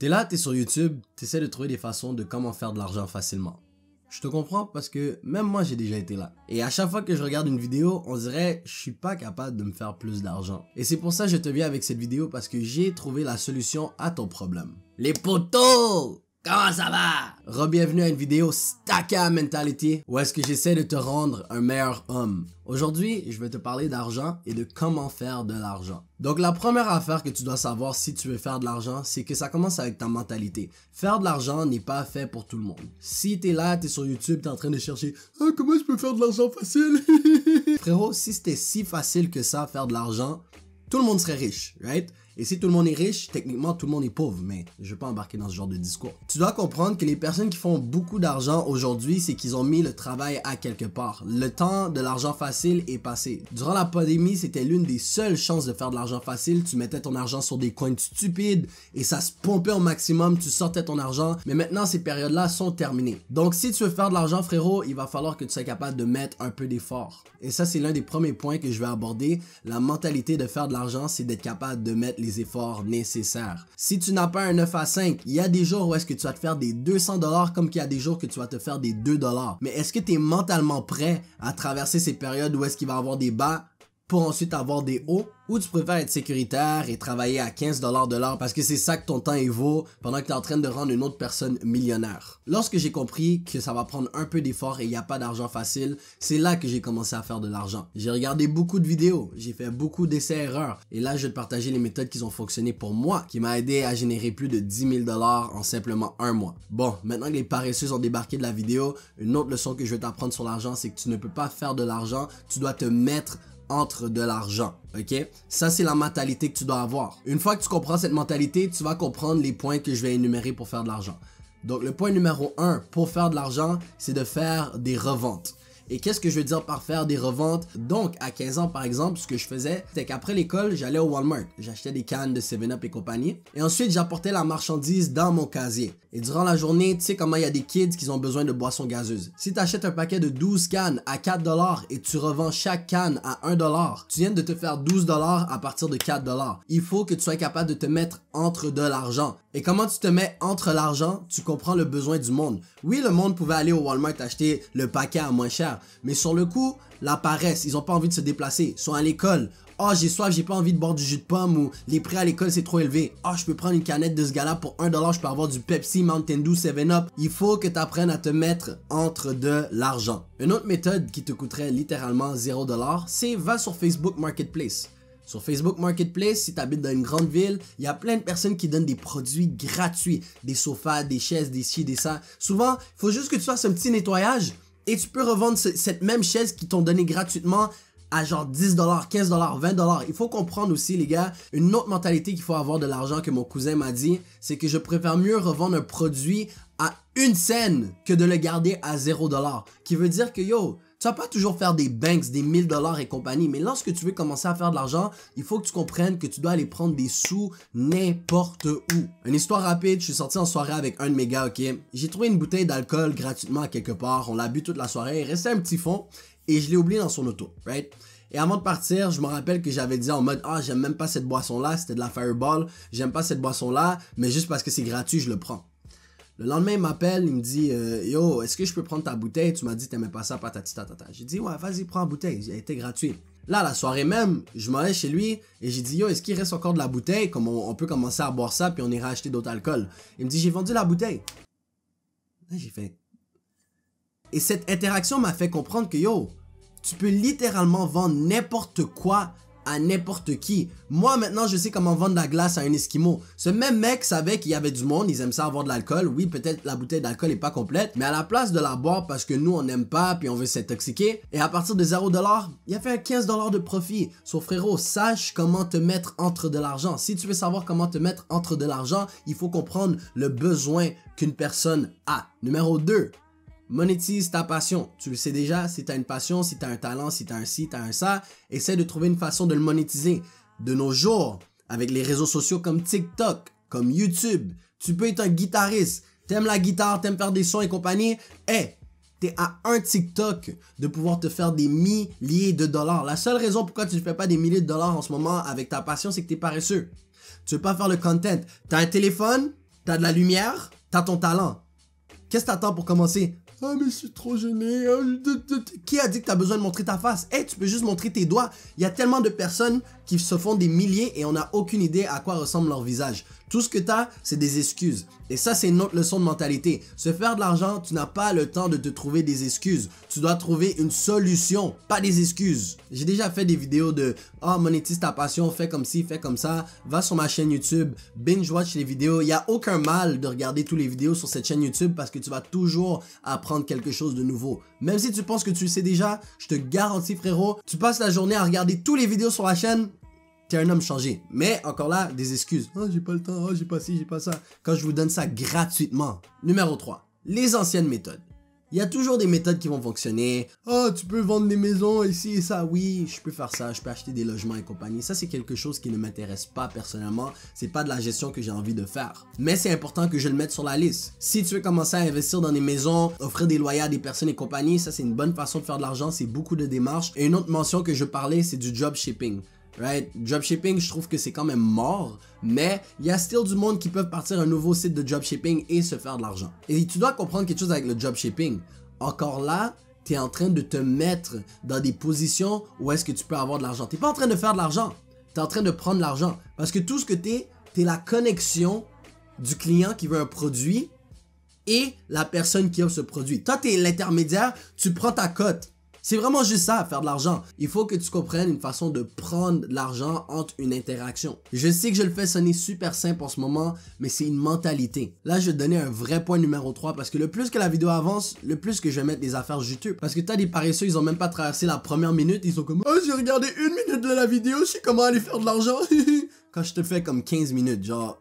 T'es là, t'es sur YouTube, t'essaies de trouver des façons de comment faire de l'argent facilement. Je te comprends parce que même moi j'ai déjà été là. Et à chaque fois que je regarde une vidéo, on dirait je suis pas capable de me faire plus d'argent. Et c'est pour ça que je te viens avec cette vidéo parce que j'ai trouvé la solution à ton problème. Les potos! Comment ça va? Re-bienvenue à une vidéo Stacka Mentality où est-ce que j'essaie de te rendre un meilleur homme. Aujourd'hui, je vais te parler d'argent et de comment faire de l'argent. Donc la première affaire que tu dois savoir si tu veux faire de l'argent, c'est que ça commence avec ta mentalité. Faire de l'argent n'est pas fait pour tout le monde. Si t'es là, t'es sur YouTube, t'es en train de chercher « Ah, comment je peux faire de l'argent facile? » Frérot, si c'était si facile que ça, faire de l'argent, tout le monde serait riche, right? Et si tout le monde est riche, techniquement tout le monde est pauvre, mais je vais pas embarquer dans ce genre de discours. Tu dois comprendre que les personnes qui font beaucoup d'argent aujourd'hui, c'est qu'ils ont mis le travail à quelque part. Le temps de l'argent facile est passé. Durant la pandémie, c'était l'une des seules chances de faire de l'argent facile. Tu mettais ton argent sur des coins stupides et ça se pompait au maximum, tu sortais ton argent. Mais maintenant, ces périodes-là sont terminées. Donc si tu veux faire de l'argent, frérot, il va falloir que tu sois capable de mettre un peu d'effort. Et ça, c'est l'un des premiers points que je vais aborder. La mentalité de faire de l'argent, c'est d'être capable de mettre les efforts nécessaires. Si tu n'as pas un 9 à 5, il y a des jours où est-ce que tu vas te faire des 200$ comme qu'il y a des jours que tu vas te faire des 2$. Mais est-ce que tu es mentalement prêt à traverser ces périodes où est-ce qu'il va y avoir des bas pour ensuite avoir des hauts? Ou tu préfères être sécuritaire et travailler à 15$ de l'heure parce que c'est ça que ton temps vaut pendant que tu es en train de rendre une autre personne millionnaire. Lorsque j'ai compris que ça va prendre un peu d'effort et il n'y a pas d'argent facile, c'est là que j'ai commencé à faire de l'argent. J'ai regardé beaucoup de vidéos, j'ai fait beaucoup d'essais-erreurs et là je vais te partager les méthodes qui ont fonctionné pour moi, qui m'a aidé à générer plus de 10 000$ en simplement un mois. Bon, maintenant que les paresseux ont débarqué de la vidéo, une autre leçon que je vais t'apprendre sur l'argent, c'est que tu ne peux pas faire de l'argent, tu dois te mettre entre de l'argent, ok? Ça, c'est la mentalité que tu dois avoir. Une fois que tu comprends cette mentalité, tu vas comprendre les points que je vais énumérer pour faire de l'argent. Donc, le point numéro 1 pour faire de l'argent, c'est de faire des reventes. Et qu'est-ce que je veux dire par faire des reventes? Donc, à 15 ans, par exemple, ce que je faisais, c'était qu'après l'école, j'allais au Walmart. J'achetais des cannes de 7-Up et compagnie. Et ensuite, j'apportais la marchandise dans mon casier. Et durant la journée, tu sais comment il y a des kids qui ont besoin de boissons gazeuses. Si tu achètes un paquet de 12 cannes à 4$ et tu revends chaque canne à 1$, tu viens de te faire 12$ à partir de 4$. Il faut que tu sois capable de te mettre entre de l'argent. Et comment tu te mets entre l'argent? Tu comprends le besoin du monde. Oui, le monde pouvait aller au Walmart acheter le paquet à moins cher. Mais sur le coup, la paresse, ils ont pas envie de se déplacer, ils sont à l'école. Oh, j'ai soif, j'ai pas envie de boire du jus de pomme ou les prix à l'école c'est trop élevé. Oh, je peux prendre une canette de ce gars-là pour 1$, je peux avoir du Pepsi, Mountain Dew, 7-Up. Il faut que tu apprennes à te mettre entre de l'argent. Une autre méthode qui te coûterait littéralement 0$, c'est va sur Facebook Marketplace. Sur Facebook Marketplace, si tu habites dans une grande ville, il y a plein de personnes qui donnent des produits gratuits. Des sofas, des chaises, des ci, des ça. Souvent, il faut juste que tu fasses un petit nettoyage et tu peux revendre cette même chaise qu'ils t'ont donné gratuitement à genre 10$, 15$, 20$. Il faut comprendre aussi, les gars, une autre mentalité qu'il faut avoir de l'argent que mon cousin m'a dit, c'est que je préfère mieux revendre un produit à 1 cent que de le garder à 0$. Qui veut dire que, yo, tu vas pas toujours faire des banks, des 1000$ et compagnie, mais lorsque tu veux commencer à faire de l'argent, il faut que tu comprennes que tu dois aller prendre des sous n'importe où. Une histoire rapide, je suis sorti en soirée avec un de mes gars, ok? J'ai trouvé une bouteille d'alcool gratuitement à quelque part, on l'a bu toute la soirée, il restait un petit fond et je l'ai oublié dans son auto, right? Et avant de partir, je me rappelle que j'avais dit en mode « Ah, j'aime même pas cette boisson-là, c'était de la Fireball, j'aime pas cette boisson-là, mais juste parce que c'est gratuit, je le prends. » Le lendemain, il m'appelle, il me dit Yo, est-ce que je peux prendre ta bouteille? Tu m'as dit t'aimais pas ça, patati tatata. J'ai dit ouais, vas-y, prends la bouteille, elle était gratuite. Là, la soirée même, je m'en vais chez lui et j'ai dit yo, est-ce qu'il reste encore de la bouteille? Comme on peut commencer à boire ça puis on ira acheter d'autres alcools. Il me dit j'ai vendu la bouteille. Là, j'ai fait. Et cette interaction m'a fait comprendre que yo, tu peux littéralement vendre n'importe quoi à n'importe qui. Moi maintenant je sais comment vendre de la glace à un Esquimau. Ce même mec savait qu'il y avait du monde, ils aiment ça avoir de l'alcool. Oui, peut-être la bouteille d'alcool est pas complète, mais à la place de la boire parce que nous on n'aime pas puis on veut s'intoxiquer, et à partir de 0$, il a fait un 15$ de profit. Sauf frérot, sache comment te mettre entre de l'argent. Si tu veux savoir comment te mettre entre de l'argent, il faut comprendre le besoin qu'une personne a. Numéro 2. Monétise ta passion. Tu le sais déjà, si tu as une passion, si tu as un talent, si tu as un ci, tu as un ça, essaie de trouver une façon de le monétiser. De nos jours, avec les réseaux sociaux comme TikTok, comme YouTube, tu peux être un guitariste. T'aimes la guitare, t'aimes faire des sons et compagnie. Hey, t'es à un TikTok de pouvoir te faire des milliers de dollars. La seule raison pourquoi tu ne fais pas des milliers de dollars en ce moment avec ta passion, c'est que t'es paresseux. Tu veux pas faire le content. T'as un téléphone, T'as de la lumière, t'as ton talent. Qu'est-ce que t'attends pour commencer? Ah, mais je suis trop gêné. Qui a dit que t'as besoin de montrer ta face? Hey, tu peux juste montrer tes doigts. Il y a tellement de personnes qui se font des milliers et on n'a aucune idée à quoi ressemble leur visage. Tout ce que t'as, c'est des excuses. Et ça, c'est une autre leçon de mentalité. Se faire de l'argent, tu n'as pas le temps de te trouver des excuses. Tu dois trouver une solution, pas des excuses. J'ai déjà fait des vidéos de « Ah, monétise ta passion, fais comme ci, fais comme ça. » Va sur ma chaîne YouTube, binge-watch les vidéos. Il n'y a aucun mal de regarder toutes les vidéos sur cette chaîne YouTube parce que tu vas toujours apprendre quelque chose de nouveau. Même si tu penses que tu le sais déjà, je te garantis, frérot, tu passes la journée à regarder toutes les vidéos sur la chaîne, t'es un homme changé. Mais encore là, des excuses. « Ah, j'ai pas le temps, ah, j'ai pas ci, j'ai pas ça. » Quand je vous donne ça gratuitement. Numéro 3. Les anciennes méthodes. Il y a toujours des méthodes qui vont fonctionner. « Ah, tu peux vendre des maisons ici et ça. Oui, je peux faire ça. Je peux acheter des logements et compagnie. » Ça, c'est quelque chose qui ne m'intéresse pas personnellement. C'est pas de la gestion que j'ai envie de faire. Mais c'est important que je le mette sur la liste. Si tu veux commencer à investir dans des maisons, offrir des loyers à des personnes et compagnie, ça, c'est une bonne façon de faire de l'argent. C'est beaucoup de démarches. Et une autre mention que je parlais, c'est du dropshipping. Right? Dropshipping, je trouve que c'est quand même mort, mais il y a still du monde qui peuvent partir un nouveau site de dropshipping et se faire de l'argent. Et tu dois comprendre quelque chose avec le dropshipping. Encore là, tu es en train de te mettre dans des positions où est-ce que tu peux avoir de l'argent. Tu n'es pas en train de faire de l'argent, tu es en train de prendre de l'argent. Parce que tout ce que tu es la connexion du client qui veut un produit et la personne qui offre ce produit. Toi, tu es l'intermédiaire, tu prends ta cote. C'est vraiment juste ça, faire de l'argent. Il faut que tu comprennes une façon de prendre de l'argent entre une interaction. Je sais que je le fais sonner super simple en ce moment, mais c'est une mentalité. Là, je vais te donner un vrai point numéro 3 parce que le plus que la vidéo avance, le plus que je vais mettre des affaires juteuses. Parce que t'as des paresseux, ils ont même pas traversé la première minute, ils sont comme « Oh, j'ai regardé 1 minute de la vidéo, je sais comment aller faire de l'argent. » Quand je te fais comme 15 minutes, genre...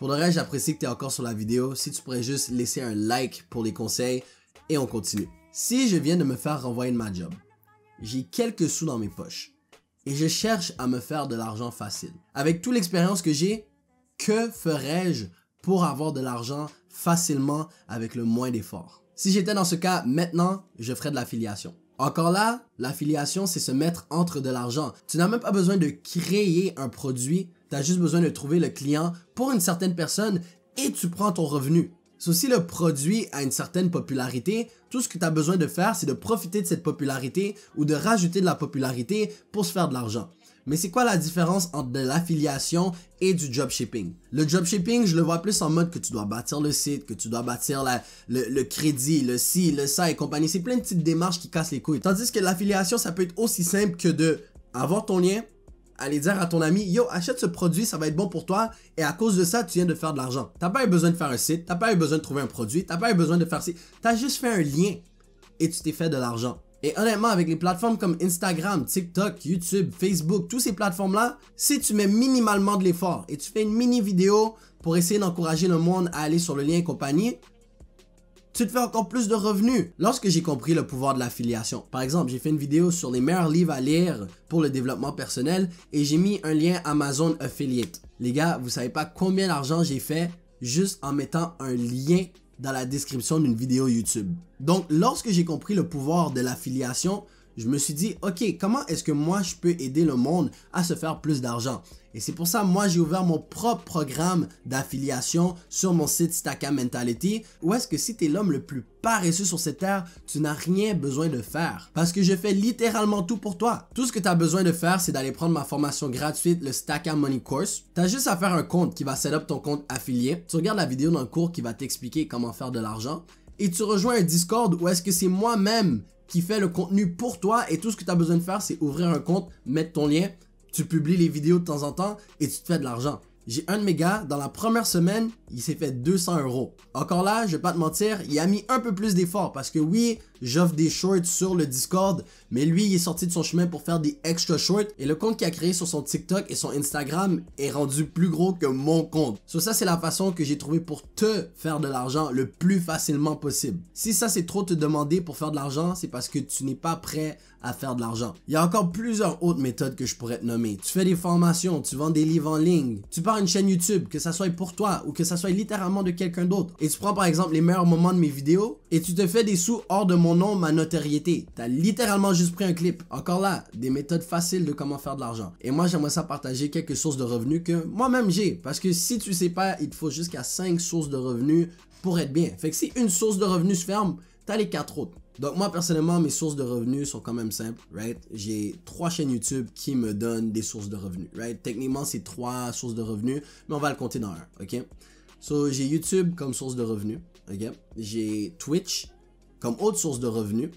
Pour le reste, j'apprécie que tu es encore sur la vidéo. Si tu pourrais juste laisser un like pour les conseils et on continue. Si je viens de me faire renvoyer de ma job, j'ai quelques sous dans mes poches et je cherche à me faire de l'argent facile. Avec toute l'expérience que j'ai, que ferais-je pour avoir de l'argent facilement avec le moins d'efforts? Si j'étais dans ce cas maintenant, je ferais de l'affiliation. Encore là, l'affiliation, c'est se mettre entre de l'argent. Tu n'as même pas besoin de créer un produit, tu as juste besoin de trouver le client pour une certaine personne et tu prends ton revenu. Si le produit a une certaine popularité, tout ce que tu as besoin de faire, c'est de profiter de cette popularité ou de rajouter de la popularité pour se faire de l'argent. Mais c'est quoi la différence entre de l'affiliation et du dropshipping? Le dropshipping, je le vois plus en mode que tu dois bâtir le site, que tu dois bâtir le crédit, le ci, le ça et compagnie. C'est plein de petites démarches qui cassent les couilles. Tandis que l'affiliation, ça peut être aussi simple que de avoir ton lien, aller dire à ton ami, yo, achète ce produit, ça va être bon pour toi, et à cause de ça, tu viens de faire de l'argent. T'as pas eu besoin de faire un site, t'as pas eu besoin de trouver un produit, t'as pas eu besoin de faire ci, t'as juste fait un lien, et tu t'es fait de l'argent. Et honnêtement, avec les plateformes comme Instagram, TikTok, YouTube, Facebook, toutes ces plateformes-là, si tu mets minimalement de l'effort, et tu fais une mini vidéo pour essayer d'encourager le monde à aller sur le lien et compagnie, tu te fais encore plus de revenus. Lorsque j'ai compris le pouvoir de l'affiliation, par exemple, j'ai fait une vidéo sur les meilleurs livres à lire pour le développement personnel et j'ai mis un lien Amazon Affiliate. Les gars, vous savez pas combien d'argent j'ai fait juste en mettant un lien dans la description d'une vidéo YouTube. Donc, lorsque j'ai compris le pouvoir de l'affiliation, je me suis dit, ok, comment est-ce que moi je peux aider le monde à se faire plus d'argent? Et c'est pour ça, moi, j'ai ouvert mon propre programme d'affiliation sur mon site Stacka Mentality, où est-ce que si tu es l'homme le plus paresseux sur cette terre, tu n'as rien besoin de faire. Parce que je fais littéralement tout pour toi. Tout ce que tu as besoin de faire, c'est d'aller prendre ma formation gratuite, le Stacka Money Course. Tu as juste à faire un compte qui va set up ton compte affilié. Tu regardes la vidéo dans le cours qui va t'expliquer comment faire de l'argent. Et tu rejoins un Discord où est-ce que c'est moi-même qui fait le contenu pour toi et tout ce que tu as besoin de faire, c'est ouvrir un compte, mettre ton lien, tu publies les vidéos de temps en temps et tu te fais de l'argent. J'ai un de mes gars, dans la première semaine, il s'est fait 200 €. Encore là, je vais pas te mentir, il a mis un peu plus d'efforts parce que oui, j'offre des shorts sur le Discord, mais lui, il est sorti de son chemin pour faire des extra shorts et le compte qu'il a créé sur son TikTok et son Instagram est rendu plus gros que mon compte. So ça, c'est la façon que j'ai trouvé pour te faire de l'argent le plus facilement possible. Si ça, c'est trop te demander pour faire de l'argent, c'est parce que tu n'es pas prêt à faire de l'argent. Il y a encore plusieurs autres méthodes que je pourrais te nommer. Tu fais des formations, tu vends des livres en ligne, tu parles faire une chaîne YouTube, que ça soit pour toi ou que ça soit littéralement de quelqu'un d'autre, et tu prends par exemple les meilleurs moments de mes vidéos et tu te fais des sous hors de mon nom, ma notoriété. T'as littéralement juste pris un clip. Encore là, des méthodes faciles de comment faire de l'argent. Et moi, j'aimerais ça partager quelques sources de revenus que moi-même j'ai. Parce que si tu sais pas, il te faut jusqu'à 5 sources de revenus pour être bien. Fait que si une source de revenus se ferme, t'as les 4 autres. Donc moi personnellement, mes sources de revenus sont quand même simples, right? J'ai 3 chaînes YouTube qui me donnent des sources de revenus, right? Techniquement, c'est 3 sources de revenus, mais on va le compter dans un, ok? So, j'ai YouTube comme source de revenus, ok? J'ai Twitch comme autre source de revenus.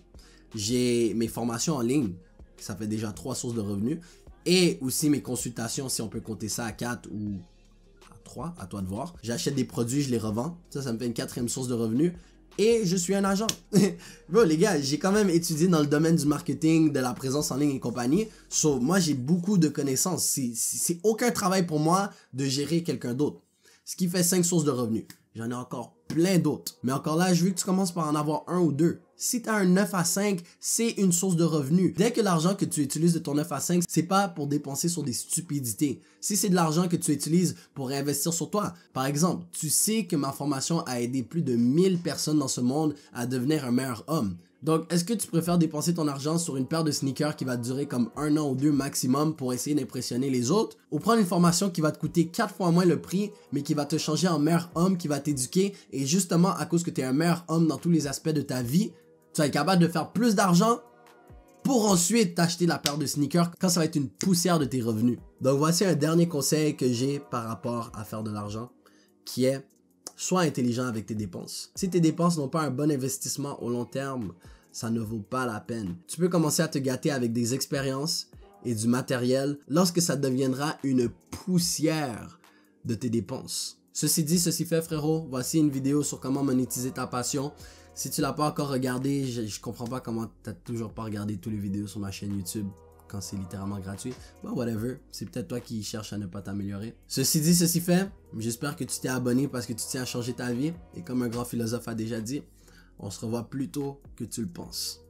J'ai mes formations en ligne, ça fait déjà 3 sources de revenus. Et aussi mes consultations, si on peut compter ça à 4 ou à 3, à toi de voir. J'achète des produits, je les revends. Ça me fait une 4e source de revenus. Et je suis un agent. Bro, les gars, j'ai quand même étudié dans le domaine du marketing, de la présence en ligne et compagnie. So, moi, j'ai beaucoup de connaissances. C'est aucun travail pour moi de gérer quelqu'un d'autre. Ce qui fait 5 sources de revenus. J'en ai encore plein d'autres. Mais encore là, je veux que tu commences par en avoir 1 ou 2. Si tu as un 9 à 5, c'est une source de revenus. Dès que l'argent que tu utilises de ton 9 à 5, c'est pas pour dépenser sur des stupidités. Si c'est de l'argent que tu utilises pour investir sur toi, par exemple, tu sais que ma formation a aidé plus de 1000 personnes dans ce monde à devenir un meilleur homme. Donc, est-ce que tu préfères dépenser ton argent sur une paire de sneakers qui va te durer comme 1 an ou 2 maximum pour essayer d'impressionner les autres, ou prendre une formation qui va te coûter 4 fois moins le prix, mais qui va te changer en meilleur homme, qui va t'éduquer, et justement, à cause que tu es un meilleur homme dans tous les aspects de ta vie, tu vas être capable de faire plus d'argent pour ensuite t'acheter la paire de sneakers quand ça va être une poussière de tes revenus. Donc, voici un dernier conseil que j'ai par rapport à faire de l'argent, qui est: sois intelligent avec tes dépenses. Si tes dépenses n'ont pas un bon investissement au long terme, ça ne vaut pas la peine. Tu peux commencer à te gâter avec des expériences et du matériel lorsque ça deviendra une poussière de tes dépenses. Ceci dit, ceci fait, frérot, voici une vidéo sur comment monétiser ta passion. Si tu l'as pas encore regardé, je comprends pas comment t'as toujours pas regardé toutes les vidéos sur ma chaîne YouTube quand c'est littéralement gratuit. Bon, whatever, c'est peut-être toi qui cherches à ne pas t'améliorer. Ceci dit, ceci fait, j'espère que tu t'es abonné parce que tu tiens à changer ta vie. Et comme un grand philosophe a déjà dit, on se revoit plus tôt que tu le penses.